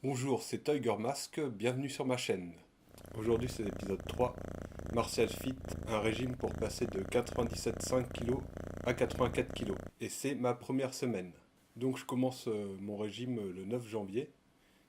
Bonjour, c'est Tiger Mask, bienvenue sur ma chaîne. Aujourd'hui c'est l'épisode 3, Martial Fit, un régime pour passer de 97,5 kg à 84 kg. Et c'est ma première semaine. Donc je commence mon régime le 9 janvier.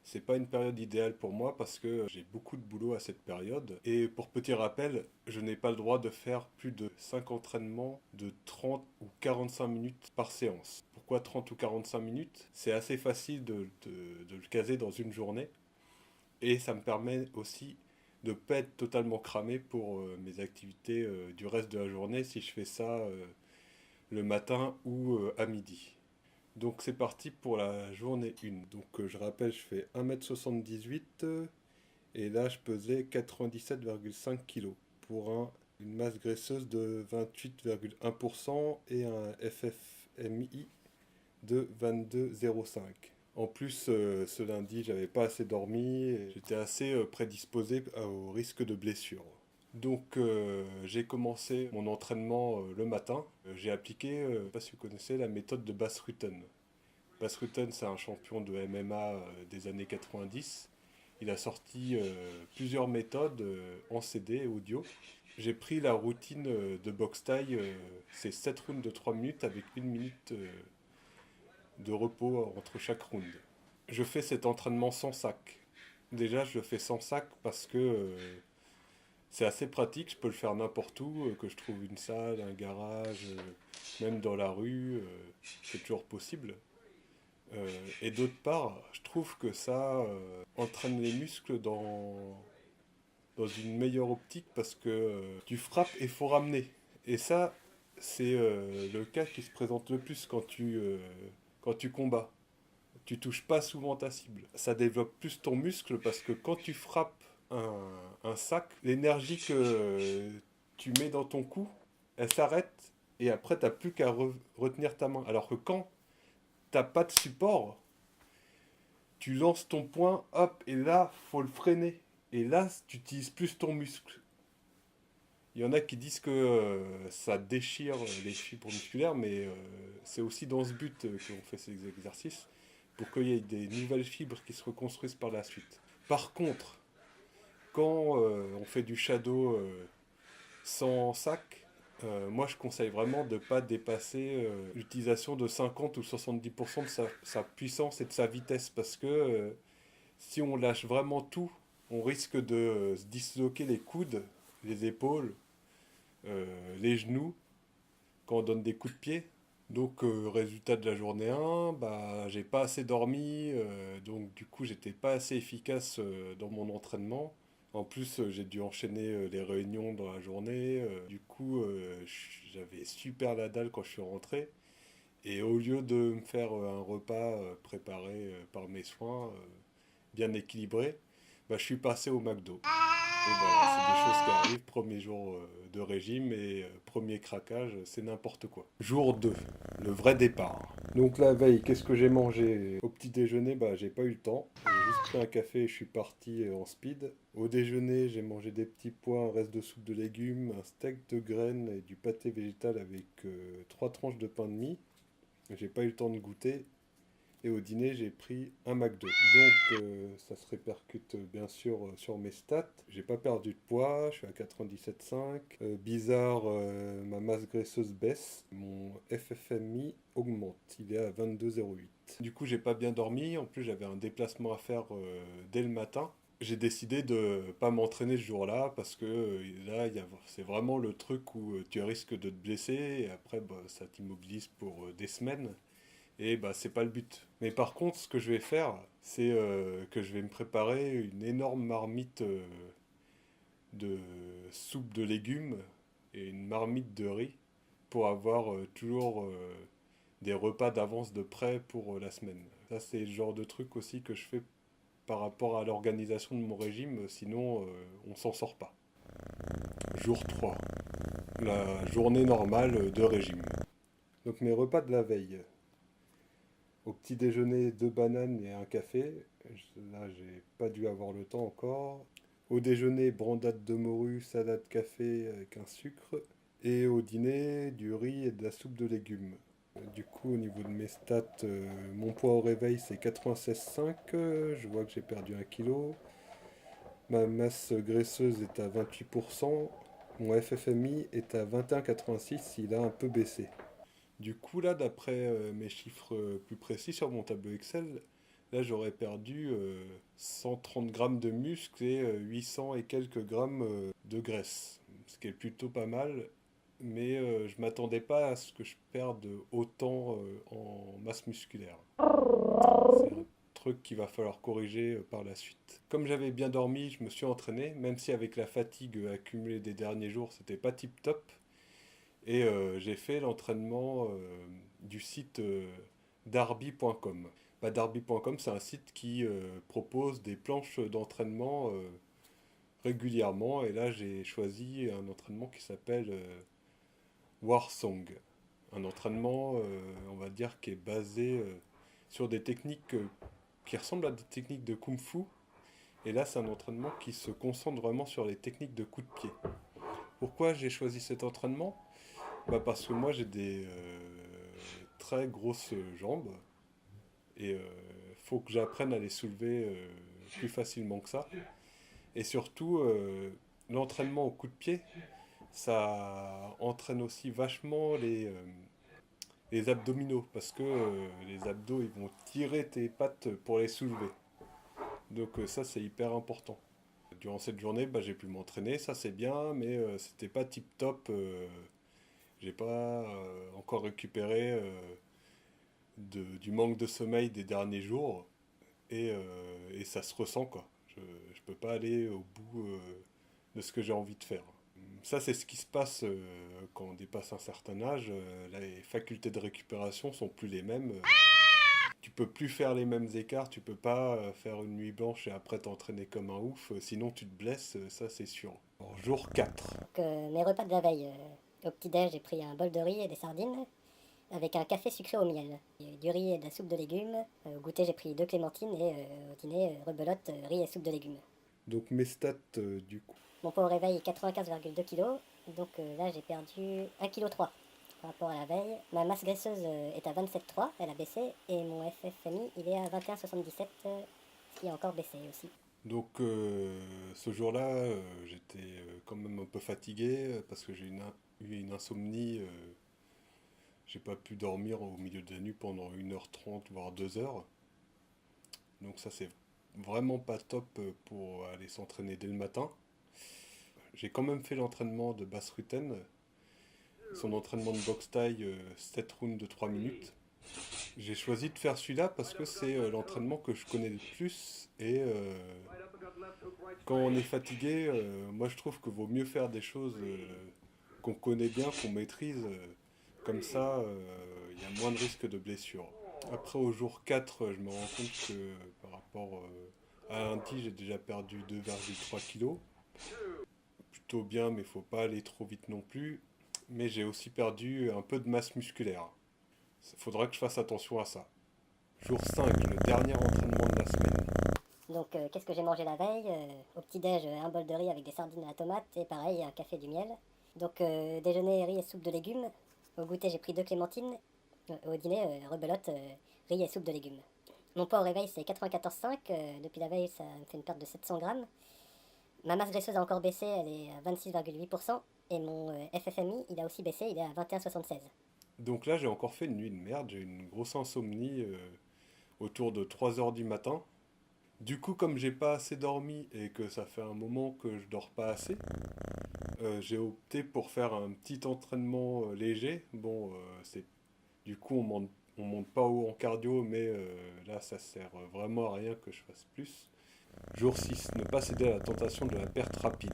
C'est pas une période idéale pour moi parce que j'ai beaucoup de boulot à cette période. Et pour petit rappel, je n'ai pas le droit de faire plus de 5 entraînements de 30 ou 45 minutes par séance. Pourquoi 30 ou 45 minutes? C'est assez facile de le caser dans une journée. Et ça me permet aussi de ne pas être totalement cramé pour mes activités du reste de la journée si je fais ça le matin ou à midi. Donc c'est parti pour la journée 1. Donc je rappelle, je fais 1,78 m et là je pesais 97,5 kg pour une masse graisseuse de 28,1% et un FFMI de 22,05. En plus, ce lundi, j'avais pas assez dormi et j'étais assez prédisposé au risque de blessure. Donc, j'ai commencé mon entraînement le matin. J'ai appliqué, je sais pas si vous connaissez, la méthode de Bas Rutten. Bas Rutten, c'est un champion de MMA des années 90. Il a sorti plusieurs méthodes en CD et audio. J'ai pris la routine de boxe taille, c'est 7 rounds de 3 minutes avec 1 minute de repos entre chaque round. Je fais cet entraînement sans sac. Déjà, je le fais sans sac parce que c'est assez pratique, je peux le faire n'importe où, que je trouve une salle, un garage, même dans la rue, c'est toujours possible. Et d'autre part, je trouve que ça entraîne les muscles dans une meilleure optique parce que tu frappes et faut ramener. Et ça, c'est le cas qui se présente le plus quand tu combats. Tu touches pas souvent ta cible. Ça développe plus ton muscle parce que quand tu frappes un, un sac, l'énergie que tu mets dans ton cou, elle s'arrête et après t'as plus qu'à retenir ta main. Alors que quand t'as pas de support, tu lances ton poing, hop, et là, faut le freiner. Et là, tu utilises plus ton muscle. Il y en a qui disent que ça déchire les fibres musculaires, mais c'est aussi dans ce but qu'on fait ces exercices, pour qu'il y ait des nouvelles fibres qui se reconstruisent par la suite. Par contre, quand on fait du shadow sans sac, moi je conseille vraiment de ne pas dépasser l'utilisation de 50 ou 70% de sa puissance et de sa vitesse, parce que si on lâche vraiment tout, on risque de se disloquer les coudes, les épaules, les genoux, quand on donne des coups de pied. Donc, résultat de la journée 1, bah, j'ai pas assez dormi, donc du coup, j'étais pas assez efficace dans mon entraînement. En plus, j'ai dû enchaîner les réunions dans la journée. Du coup, j'avais super la dalle quand je suis rentré. Et au lieu de me faire un repas préparé par mes soins, bien équilibré, bah, je suis passé au McDo. Et voilà, c'est des choses qui arrivent. Premier jour de régime et premier craquage, c'est n'importe quoi. Jour 2, le vrai départ. Donc la veille, qu'est-ce que j'ai mangé? Au petit déjeuner, bah j'ai pas eu le temps. J'ai juste pris un café et je suis parti en speed. Au déjeuner, j'ai mangé des petits pois, un reste de soupe de légumes, un steak de graines et du pâté végétal avec 3 tranches de pain de mie. J'ai pas eu le temps de goûter. Et au dîner, j'ai pris un McDo. Donc, ça se répercute bien sûr sur mes stats. J'ai pas perdu de poids, je suis à 97,5. Bizarre, ma masse graisseuse baisse. Mon FFMI augmente, il est à 22,08. Du coup, j'ai pas bien dormi. En plus, j'avais un déplacement à faire dès le matin. J'ai décidé de pas m'entraîner ce jour-là parce que là, c'est vraiment le truc où tu risques de te blesser et après, bah, ça t'immobilise pour des semaines. Et bah c'est pas le but. Mais par contre, ce que je vais faire, c'est que je vais me préparer une énorme marmite de soupe de légumes et une marmite de riz pour avoir toujours des repas d'avance de prêt pour la semaine. Ça, c'est le genre de truc aussi que je fais par rapport à l'organisation de mon régime, sinon on s'en sort pas. Jour 3, la journée normale de régime. Donc mes repas de la veille. Au petit déjeuner, 2 bananes et un café. Là, j'ai pas dû avoir le temps encore. Au déjeuner, brandade de morue, salade café avec un sucre. Et au dîner, du riz et de la soupe de légumes. Du coup, au niveau de mes stats, mon poids au réveil c'est 96,5. Je vois que j'ai perdu 1 kg. Ma masse graisseuse est à 28%. Mon FFMI est à 21,86. Il a un peu baissé. Du coup, là, d'après mes chiffres plus précis sur mon tableau Excel, là, j'aurais perdu 130 grammes de muscle et 800 et quelques grammes de graisse. Ce qui est plutôt pas mal, mais je m'attendais pas à ce que je perde autant en masse musculaire. C'est un truc qu'il va falloir corriger par la suite. Comme j'avais bien dormi, je me suis entraîné, même si avec la fatigue accumulée des derniers jours, c'était pas tip top. Et j'ai fait l'entraînement du site darby.com. Bah, darby.com, c'est un site qui propose des planches d'entraînement régulièrement. Et là, j'ai choisi un entraînement qui s'appelle Warsong. Un entraînement, on va dire, qui est basé sur des techniques qui ressemblent à des techniques de Kung Fu. Et là, c'est un entraînement qui se concentre vraiment sur les techniques de coup de pied. Pourquoi j'ai choisi cet entraînement? Bah parce que moi j'ai des très grosses jambes et faut que j'apprenne à les soulever plus facilement que ça. Et surtout, l'entraînement au coup de pied, ça entraîne aussi vachement les abdominaux parce que les abdos ils vont tirer tes pattes pour les soulever. Donc ça c'est hyper important. Durant cette journée, bah, j'ai pu m'entraîner, ça c'est bien, mais c'était pas tip top. J'ai pas encore récupéré du manque de sommeil des derniers jours et ça se ressent quoi. Je peux pas aller au bout de ce que j'ai envie de faire. Ça, c'est ce qui se passe quand on dépasse un certain âge. Les facultés de récupération sont plus les mêmes. Tu peux plus faire les mêmes écarts, tu peux pas faire une nuit blanche et après t'entraîner comme un ouf, sinon tu te blesses, ça c'est sûr. Alors, jour 4. Donc, mes repas de la veille, au petit-déj, j'ai pris un bol de riz et des sardines, avec un café sucré au miel. Du riz et de la soupe de légumes. Au goûter, j'ai pris deux clémentines et au dîner, rebelote, riz et soupe de légumes. Donc mes stats du coup. Mon poids au réveil est 95,2 kg, donc là j'ai perdu 1,3 kg par rapport à la veille. Ma masse graisseuse est à 27,3, elle a baissé, et mon FFMI il est à 21,77, ce qui a encore baissé aussi. Donc ce jour-là, j'étais quand même un peu fatigué parce que eu une insomnie. J'ai pas pu dormir au milieu de la nuit pendant 1h30 voire 2 heures. Donc ça c'est vraiment pas top pour aller s'entraîner dès le matin. J'ai quand même fait l'entraînement de basse Rutten, son entraînement de boxe taille 7 rounds de 3 minutes. J'ai choisi de faire celui-là parce que c'est l'entraînement que je connais le plus et quand on est fatigué, moi je trouve qu'il vaut mieux faire des choses qu'on connaît bien, qu'on maîtrise. Comme ça, il y a moins de risques de blessure. Après, au jour 4, je me rends compte que par rapport à lundi, j'ai déjà perdu 2,3 kg. Plutôt bien, mais il faut pas aller trop vite non plus. Mais j'ai aussi perdu un peu de masse musculaire. Il faudra que je fasse attention à ça. Jour 5, le dernier entraînement de la semaine. Donc qu'est-ce que j'ai mangé la veille? Au petit-déj, un bol de riz avec des sardines à la tomate, et pareil, un café du miel. Donc déjeuner, riz et soupe de légumes. Au goûter, j'ai pris deux clémentines. Au dîner, rebelote, riz et soupe de légumes. Mon poids au réveil, c'est 94,5. Depuis la veille, ça me fait une perte de 700 grammes. Ma masse graisseuse a encore baissé, elle est à 26,8%. Et mon FFMI, il a aussi baissé, il est à 21,76. Donc là, j'ai encore fait une nuit de merde. J'ai eu une grosse insomnie autour de 3 heures du matin. Du coup, comme j'ai pas assez dormi et que ça fait un moment que je dors pas assez, j'ai opté pour faire un petit entraînement léger. Bon, du coup, on monte pas haut en cardio, mais là, ça sert vraiment à rien que je fasse plus. Jour 6, ne pas céder à la tentation de la perte rapide.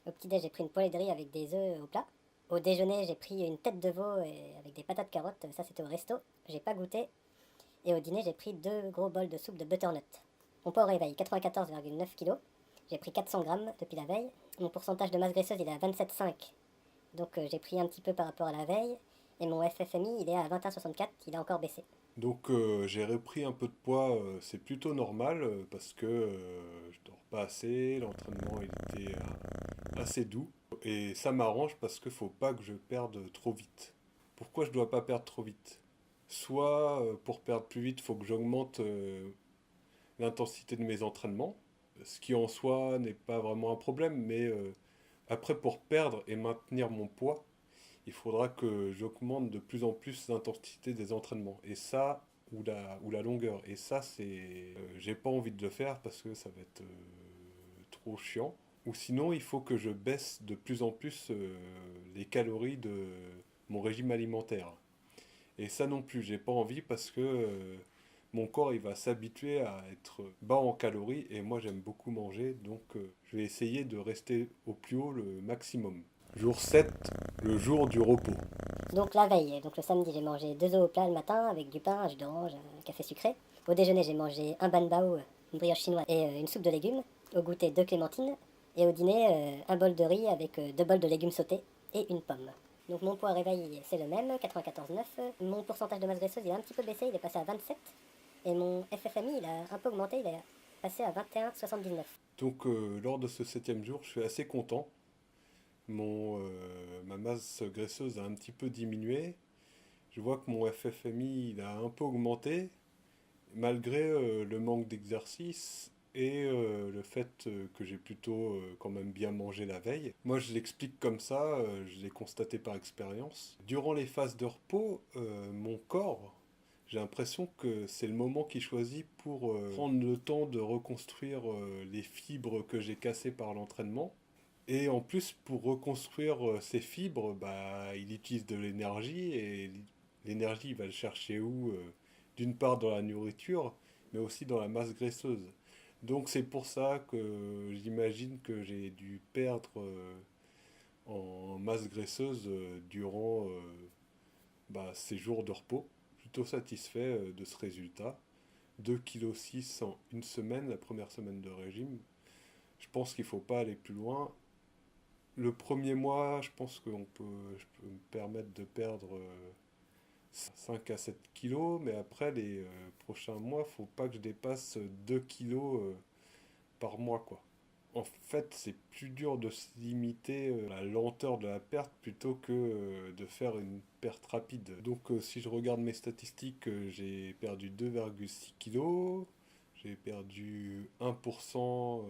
Au petit-déj, j'ai pris une poêlée de riz avec des œufs au plat. Au déjeuner, j'ai pris une tête de veau avec des patates carottes. Ça, c'était au resto. J'ai pas goûté. Et au dîner, j'ai pris deux gros bols de soupe de butternut. Mon poids au réveil, 94,9 kg. J'ai pris 400 grammes depuis la veille. Mon pourcentage de masse graisseuse, il est à 27,5. Donc j'ai pris un petit peu par rapport à la veille. Et mon FFMI, il est à 21,64. Il a encore baissé. Donc j'ai repris un peu de poids, c'est plutôt normal parce que je dors pas assez, l'entraînement il était assez doux et ça m'arrange parce qu'il faut pas que je perde trop vite. Pourquoi je dois pas perdre trop vite? Soit pour perdre plus vite, il faut que j'augmente l'intensité de mes entraînements, ce qui en soi n'est pas vraiment un problème, mais après pour perdre et maintenir mon poids, il faudra que j'augmente de plus en plus l'intensité des entraînements. Et ça, ou la longueur. Et ça, j'ai pas envie de le faire parce que ça va être trop chiant. Ou sinon, il faut que je baisse de plus en plus les calories de mon régime alimentaire. Et ça non plus, j'ai pas envie parce que mon corps il va s'habituer à être bas en calories et moi j'aime beaucoup manger donc je vais essayer de rester au plus haut le maximum. Jour 7, le jour du repos. Donc la veille, donc le samedi, j'ai mangé 2 œufs au plat le matin avec du pain, un jus d'orange, un café sucré. Au déjeuner, j'ai mangé un ban bao, une brioche chinoise et une soupe de légumes. Au goûter, 2 clémentines. Et au dîner, un bol de riz avec 2 bols de légumes sautés et une pomme. Donc mon poids réveil, c'est le même, 94,9. Mon pourcentage de masse graisseuse, il a un petit peu baissé, il est passé à 27. Et mon FFMI, il a un peu augmenté, il est passé à 21,79. Donc lors de ce 7e jour, je suis assez content. Ma masse graisseuse a un petit peu diminué. Je vois que mon FFMI il a un peu augmenté, malgré le manque d'exercice et le fait que j'ai plutôt quand même bien mangé la veille. Moi je l'explique comme ça, je l'ai constaté par expérience. Durant les phases de repos, mon corps, j'ai l'impression que c'est le moment qu'il choisit pour prendre le temps de reconstruire les fibres que j'ai cassées par l'entraînement. Et en plus, pour reconstruire ces fibres, bah, il utilise de l'énergie et l'énergie, il va le chercher où? D'une part dans la nourriture, mais aussi dans la masse graisseuse. Donc c'est pour ça que j'imagine que j'ai dû perdre en masse graisseuse durant ces jours de repos. Plutôt satisfait de ce résultat. 2,6 kg en une semaine, la première semaine de régime. Je pense qu'il ne faut pas aller plus loin. Le premier mois, je pense que je peux me permettre de perdre 5 à 7 kilos, mais après les prochains mois, faut pas que je dépasse 2 kilos par mois, quoi. En fait, c'est plus dur de se limiter à la lenteur de la perte plutôt que de faire une perte rapide. Donc, si je regarde mes statistiques, j'ai perdu 2,6 kilos, j'ai perdu 1,1%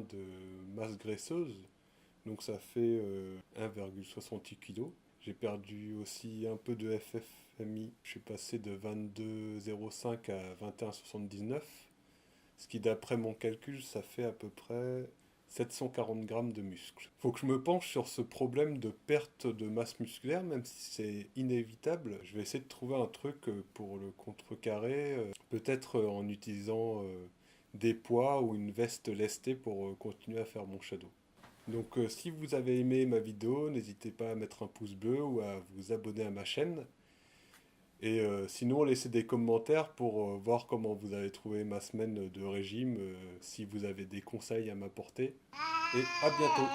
de masse graisseuse, donc ça fait 1,68 kg. J'ai perdu aussi un peu de FFMI. Je suis passé de 22,05 à 21,79. Ce qui, d'après mon calcul, ça fait à peu près 740 grammes de muscle. Faut que je me penche sur ce problème de perte de masse musculaire, même si c'est inévitable. Je vais essayer de trouver un truc pour le contrecarrer, peut-être en utilisant des poids ou une veste lestée pour continuer à faire mon shadow. Donc si vous avez aimé ma vidéo, n'hésitez pas à mettre un pouce bleu ou à vous abonner à ma chaîne. Et sinon, laissez des commentaires pour voir comment vous avez trouvé ma semaine de régime, si vous avez des conseils à m'apporter. Et à bientôt!